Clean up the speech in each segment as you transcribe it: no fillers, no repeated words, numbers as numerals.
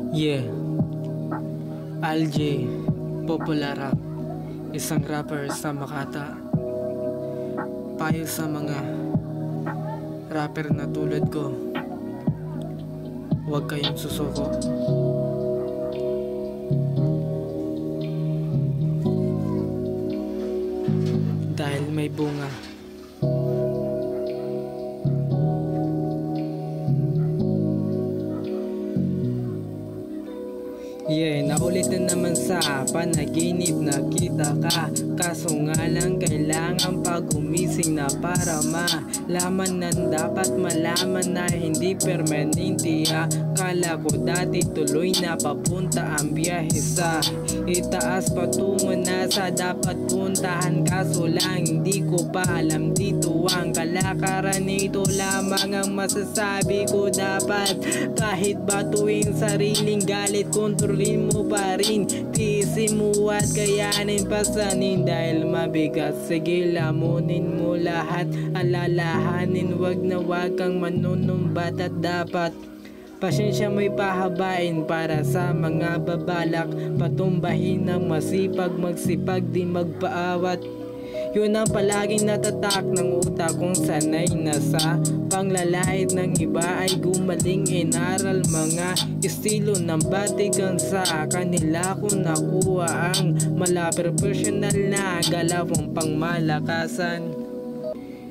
Yeah, Alj, Popular Rap, isang rapper sa Makata. Payo sa mga rapper na tulad ko, huwag kayong susuko. Dahil may bunga. Yeah, naulit na naman sa panaginip, nakita ka. Kaso nga lang kailangan pa gumising na para malaman na dapat malaman na hindi permanente. Kala ko dati tuloy na papunta ang biyahe sa itaas patungo na sa dapat puntahan. Kaso lang hindi ko pa alam dito ang kalakaran. Ito lamang ang masasabi ko, dapat kahit batuin sariling galit, kontrolin mo pa rin, tiisin mo at kayanin pasanin. Dahil mabigat, sige lamunin mo lahat, alalahanin, wag na wag kang manunumbat. At dapat pasensya mo'y pahabain para sa mga babalak patumbahin ng masipag, magsipag di magpaawat. Yun ang palaging natatak ng utak kung sanay na sa panglalait ng iba ay gumaling inaral. Mga estilo ng batigan sa kanila ko nakuha ang mala professional na galawang pangmalakasan.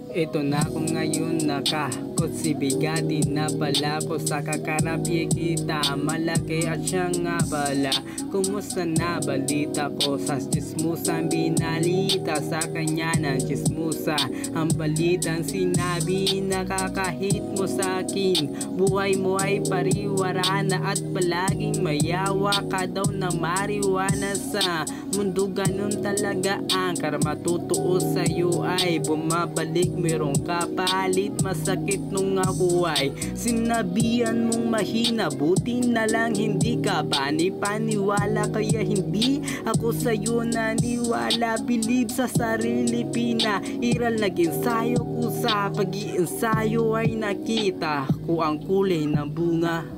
Ito na ako ngayon nakakot, si bigati na pala ko sa kakarapye kita malaki at siya nga pala. Kumusta na balita ko sa chismusang binalita sa kanya ng chismusa. Ang balitang sinabi nakakahit mo sa akin, buhay mo ay pariwara na at palaging mayawa ka daw na mariwana sa mundo. Ganun talaga ang karma, totoo sa'yo ay bumabalik, merong kapalit. Masakit nung ako ay sinabihan mong mahina, buti na lang hindi ka paniwala. Kaya hindi ako sa'yo naniwala, bilib sa sarili pinairal. Nag-ensayo ko sa pag-iensayo ay nakita ko ang kulay ng bunga.